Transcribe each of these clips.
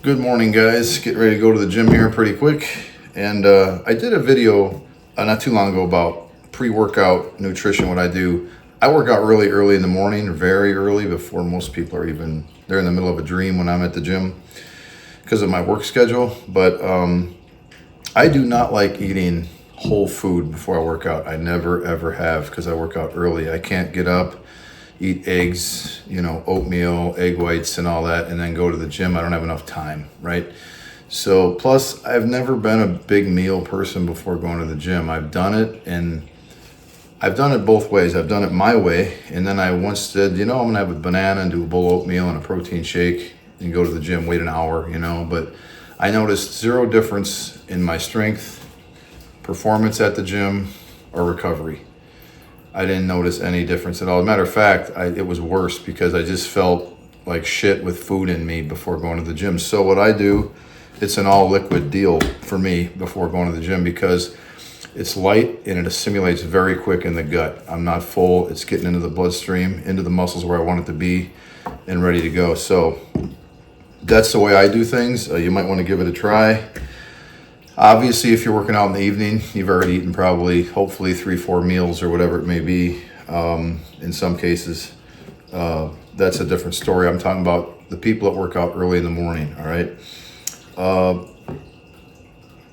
Good morning, guys. Getting ready to go to the gym here pretty quick. And I did a video not too long ago about pre-workout nutrition, what I do. I work out really early in the morning, very early before most people are even, they're in the middle of a dream when I'm at the gym because of my work schedule. But I do not like eating whole food before I work out. I never ever have because I work out early. I can't get up, eat eggs, oatmeal, egg whites and all that, and then go to the gym. I don't have enough time, right? So plus I've never been a big meal person before going to the gym. I've done it and I've done it both ways. I've done it my way. And then I once said, I'm gonna have a banana and do a bowl of oatmeal and a protein shake and go to the gym, wait an hour, but I noticed zero difference in my strength, performance at the gym, or recovery. I didn't notice any difference at all. As a matter of fact, it was worse because I just felt like shit with food in me before going to the gym. So what I do, it's an all liquid deal for me before going to the gym because it's light and it assimilates very quick in the gut. I'm not full. It's getting into the bloodstream, into the muscles where I want it to be and ready to go. So that's the way I do things. You might want to give it a try. Obviously, if you're working out in the evening, you've already eaten probably, hopefully 3-4 meals or whatever it may be. In some cases, that's a different story. I'm talking about the people that work out early in the morning, all right?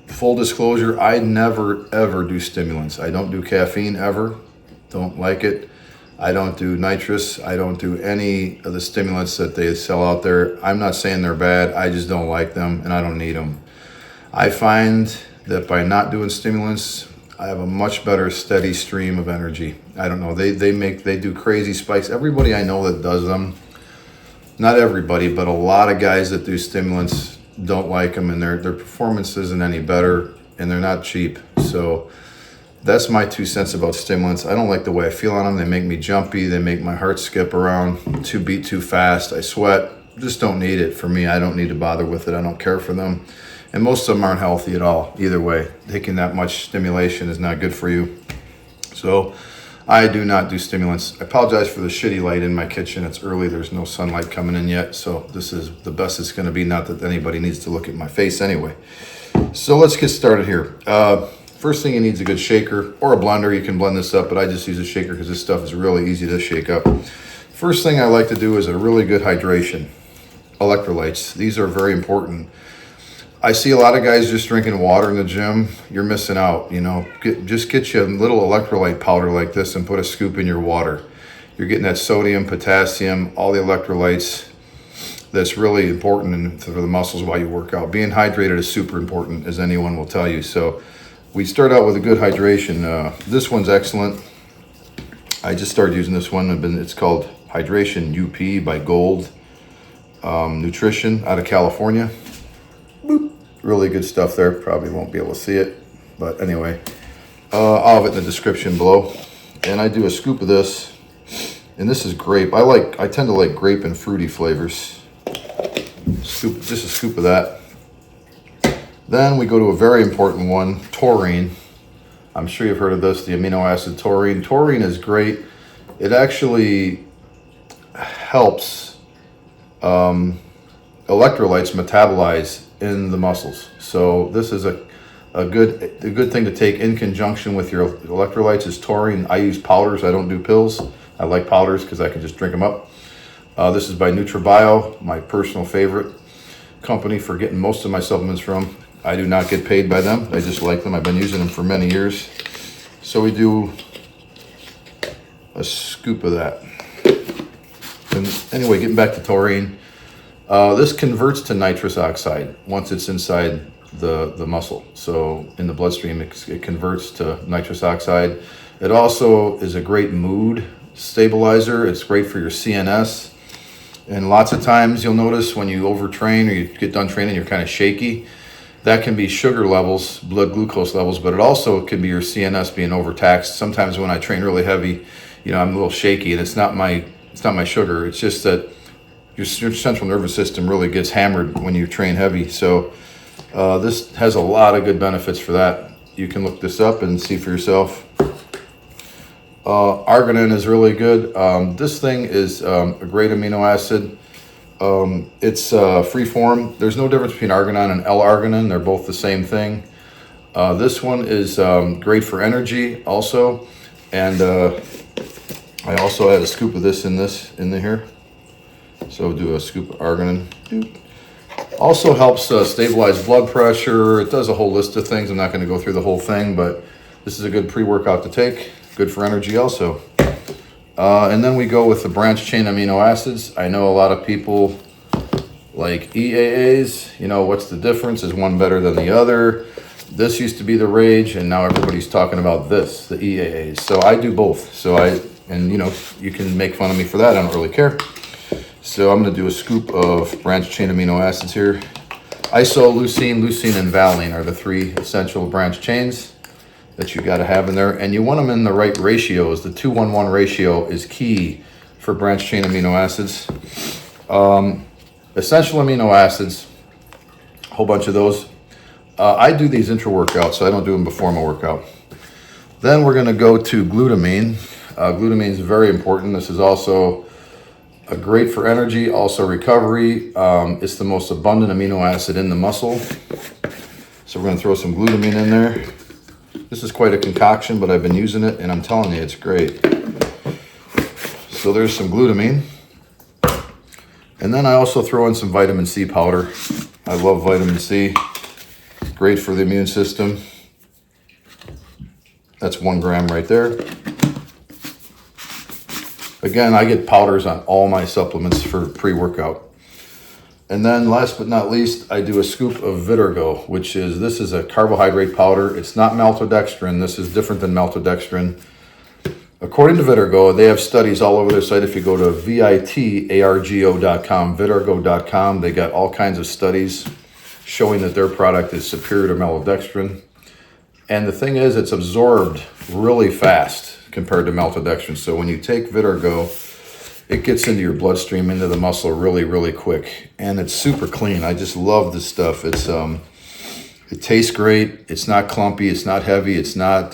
Full disclosure, I never, ever do stimulants. I don't do caffeine ever. Don't like it. I don't do nitrous. I don't do any of the stimulants that they sell out there. I'm not saying they're bad. I just don't like them and I don't need them. I find that by not doing stimulants, I have a much better steady stream of energy. I don't know, they do crazy spikes. Everybody I know that does them, not everybody, but a lot of guys that do stimulants don't like them and their performance isn't any better and they're not cheap. So that's my 2 cents about stimulants. I don't like the way I feel on them. They make me jumpy. They make my heart skip around, beat too fast. I sweat. Just don't need it for me. I don't need to bother with it. I don't care for them. And most of them aren't healthy at all, either way. Taking that much stimulation is not good for you. So I do not do stimulants. I apologize for the shitty light in my kitchen. It's early, there's no sunlight coming in yet. So this is the best it's gonna be. Not that anybody needs to look at my face anyway. So let's get started here. First thing you need is a good shaker or a blender. You can blend this up, but I just use a shaker because this stuff is really easy to shake up. First thing I like to do is a really good hydration. Electrolytes, these are very important. I see a lot of guys just drinking water in the gym. You're missing out, just get you a little electrolyte powder like this and put a scoop in your water. You're getting that sodium, potassium, all the electrolytes. That's really important for the muscles while you work out. Being hydrated is super important, as anyone will tell you. So we start out with a good hydration. This one's excellent. I just started using this one. It's called Hydration UP by Gold Nutrition out of California. Boop. Really good stuff there. Probably won't be able to see it, but anyway, I'll have it in the description below. And I do a scoop of this, and this is grape. I tend to like grape and fruity flavors. Just a scoop of that. Then we go to a very important one, taurine. I'm sure you've heard of this, the amino acid taurine. Taurine is great. It actually helps electrolytes metabolize in the muscles. So this is a good thing to take in conjunction with your electrolytes is taurine. I use powders. I don't do pills. I like powders because I can just drink them up. This is by NutraBio, my personal favorite company for getting most of my supplements from. I do not get paid by them. I just like them. I've been using them for many years. So we do a scoop of that. And anyway, getting back to taurine. This converts to nitrous oxide once it's inside the muscle. So in the bloodstream, it converts to nitrous oxide. It also is a great mood stabilizer. It's great for your CNS. And lots of times you'll notice when you overtrain or you get done training, you're kind of shaky. That can be sugar levels, blood glucose levels, but it also can be your CNS being overtaxed. Sometimes when I train really heavy, I'm a little shaky, and it's not my sugar. It's just that your central nervous system really gets hammered when you train heavy. So this has a lot of good benefits for that. You can look this up and see for yourself. Arginine is really good. This thing is a great amino acid. It's free form. There's no difference between arginine and L-arginine. They're both the same thing. This one is great for energy also. And I also add a scoop of this in here. So do a scoop of arginine. Also helps stabilize blood pressure. It does a whole list of things. I'm not going to go through the whole thing, but this is a good pre-workout to take. Good for energy also. And then we go with the branched chain amino acids. I know a lot of people like EAAs. You know, what's the difference? Is one better than the other? This used to be the rage, and now everybody's talking about this, the EAAs. So I do both. And you know, you can make fun of me for that. I don't really care. So I'm going to do a scoop of branched chain amino acids here. Isoleucine, leucine, and valine are the 3 essential branched chains that you got to have in there. And you want them in the right ratios. The 2-1-1 ratio is key for branched chain amino acids. Essential amino acids, a whole bunch of those. I do these intra-workouts, so I don't do them before my workout. Then we're going to go to glutamine. Glutamine is very important. This is also great for energy, also recovery. It's the most abundant amino acid in the muscle. So we're going to throw some glutamine in there. This is quite a concoction, but I've been using it, and I'm telling you, it's great. So there's some glutamine. And then I also throw in some vitamin C powder. I love vitamin C. Great for the immune system. That's 1 gram right there. Again, I get powders on all my supplements for pre-workout. And then last but not least, I do a scoop of Vitargo, this is a carbohydrate powder. It's not maltodextrin. This is different than maltodextrin. According to Vitargo, they have studies all over their site. If you go to vitargo.com, vitargo.com, they got all kinds of studies showing that their product is superior to maltodextrin. And the thing is, it's absorbed really fast compared to maltodextrin. So when you take Vitargo, it gets into your bloodstream, into the muscle really, really quick. And it's super clean. I just love this stuff. It tastes great. It's not clumpy. It's not heavy. It's not,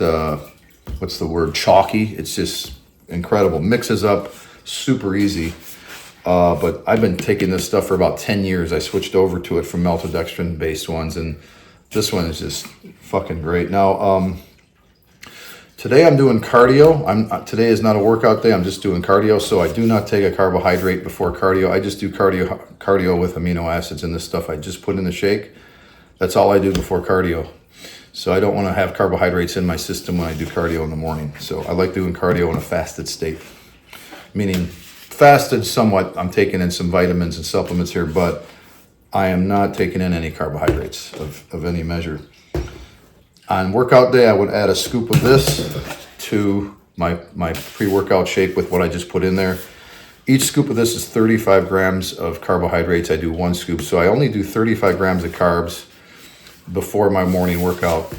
chalky. It's just incredible. Mixes up super easy. But I've been taking this stuff for about 10 years. I switched over to it from maltodextrin-based ones, and this one is just fucking great. Now, today I'm doing cardio. Today is not a workout day. I'm just doing cardio, so I do not take a carbohydrate before cardio. I just do cardio with amino acids and this stuff I just put in the shake. That's all I do before cardio. So I don't want to have carbohydrates in my system when I do cardio in the morning. So I like doing cardio in a fasted state, meaning fasted somewhat. I'm taking in some vitamins and supplements here, but I am not taking in any carbohydrates of any measure. On workout day, I would add a scoop of this to my pre-workout shake with what I just put in there. Each scoop of this is 35 grams of carbohydrates. I do 1 scoop. So I only do 35 grams of carbs before my morning workout.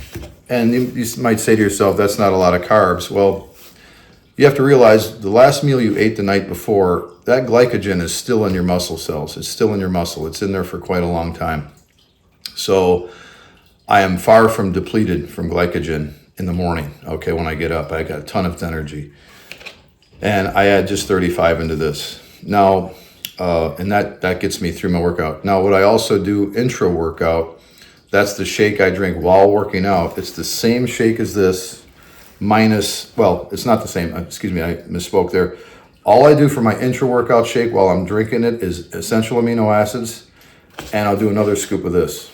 And you might say to yourself, that's not a lot of carbs. Well, you have to realize the last meal you ate the night before, that glycogen is still in your muscle cells. It's still in your muscle. It's in there for quite a long time. So I am far from depleted from glycogen in the morning. Okay, when I get up, I got a ton of energy. And I add just 35 into this. Now, and that gets me through my workout. Now, what I also do intra-workout, that's the shake I drink while working out. It's the same shake as this, minus, well, it's not the same. Excuse me, I misspoke there. All I do for my intra-workout shake while I'm drinking it is essential amino acids, and I'll do another scoop of this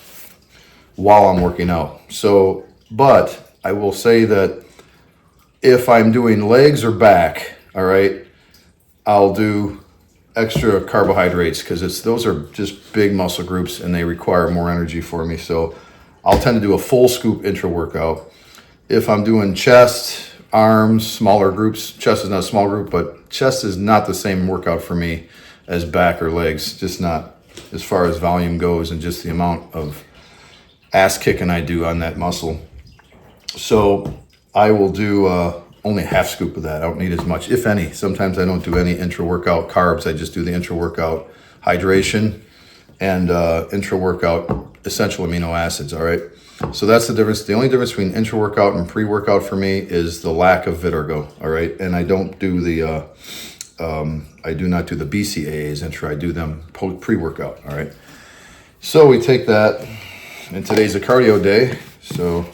while I'm working out. So, but I will say that if I'm doing legs or back, all right, I'll do extra carbohydrates because those are just big muscle groups and they require more energy for me. So I'll tend to do a full scoop intra-workout. If I'm doing chest, arms, smaller groups, chest is not a small group, but chest is not the same workout for me as back or legs, just not as far as volume goes and just the amount of ass kicking I do on that muscle. So I will do only a half scoop of that. I don't need as much, if any. Sometimes I don't do any intra-workout carbs. I just do the intra-workout hydration and intra-workout essential amino acids, all right? So that's the difference. The only difference between intra-workout and pre-workout for me is the lack of Vitargo, all right? And I don't do the I do not do the BCAAs Intra. I do them pre-workout, all right? So we take that, and today's a cardio day, so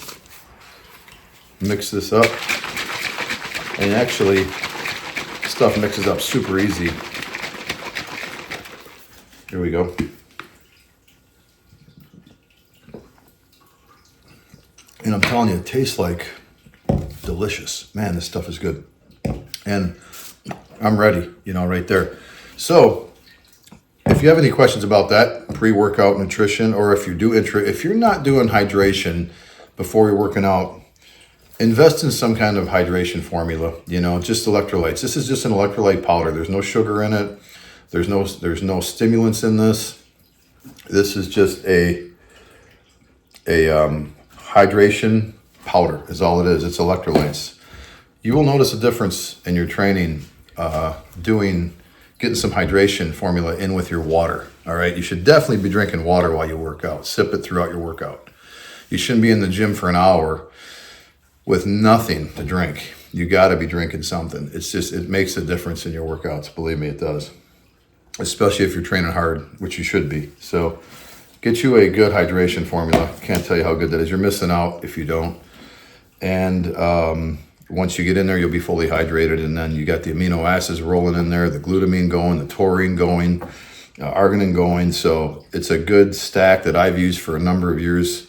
mix this up. And actually, stuff mixes up super easy. Here we go. And I'm telling you, it tastes like delicious. Man, this stuff is good. And I'm ready, you know, right there. So if you have any questions about that, pre-workout nutrition, or if you do Intra, if you're not doing hydration before you're working out, invest in some kind of hydration formula, you know, just electrolytes. This is just an electrolyte powder. There's no sugar in it. There's no stimulants in this. This is just a hydration powder is all it is. It's electrolytes. You will notice a difference in your training getting some hydration formula in with your water. All right. You should definitely be drinking water while you work out. Sip it throughout your workout. You shouldn't be in the gym for an hour with nothing to drink. You got to be drinking something. It makes a difference in your workouts. Believe me, it does. Especially if you're training hard, which you should be. So get you a good hydration formula. Can't tell you how good that is. You're missing out if you don't. And once you get in there, you'll be fully hydrated. And then you got the amino acids rolling in there, the glutamine going, the taurine going, arginine going. So it's a good stack that I've used for a number of years.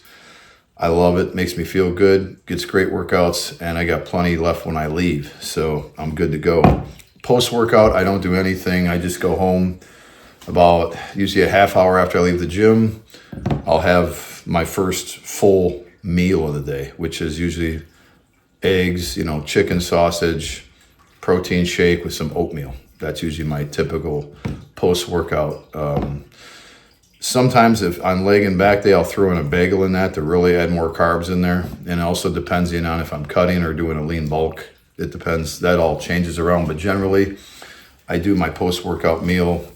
I love it. Makes me feel good. Gets great workouts. And I got plenty left when I leave. So I'm good to go. Post-workout, I don't do anything. I just go home about usually a half hour after I leave the gym. I'll have my first full meal of the day, which is usually eggs, you know, chicken, sausage, protein shake with some oatmeal. That's usually my typical post-workout. Sometimes if on leg and back day, I'll throw in a bagel in that to really add more carbs in there. And it also depends on if I'm cutting or doing a lean bulk. It depends. That all changes around. But generally, I do my post-workout meal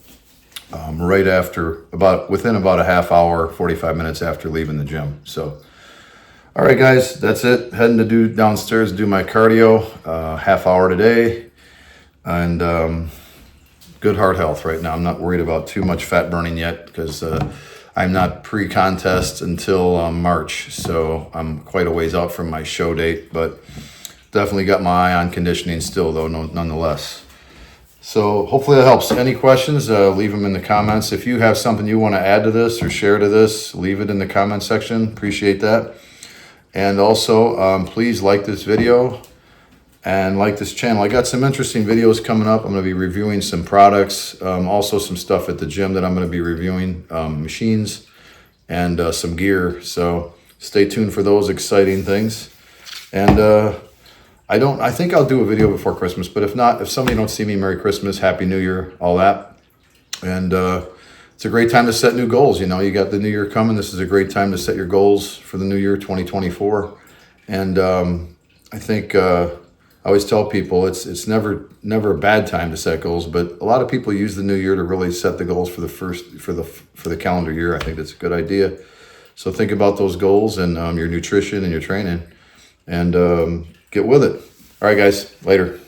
right after, within about a half hour, 45 minutes after leaving the gym. So, all right, guys, that's it. Heading to downstairs to do my cardio, half hour today. And good heart health right now. I'm not worried about too much fat burning yet because I'm not pre-contest until March. So I'm quite a ways out from my show date, but definitely got my eye on conditioning still, though, nonetheless. So hopefully that helps. Any questions, leave them in the comments. If you have something you want to add to this or share to this, leave it in the comment section. Appreciate that. And also, please like this video and like this channel. I got some interesting videos coming up. I'm going to be reviewing some products, also some stuff at the gym that I'm going to be reviewing, machines and some gear. So stay tuned for those exciting things. And I think I'll do a video before Christmas, but if not, if somebody don't see me, Merry Christmas, Happy New Year, all that. And it's a great time to set new goals. You know, you got the new year coming. This is a great time to set your goals for the new year, 2024. And I think I always tell people it's never a bad time to set goals, but a lot of people use the new year to really set the goals for the calendar year. I think that's a good idea. So think about those goals and your nutrition and your training, and get with it. All right, guys, later.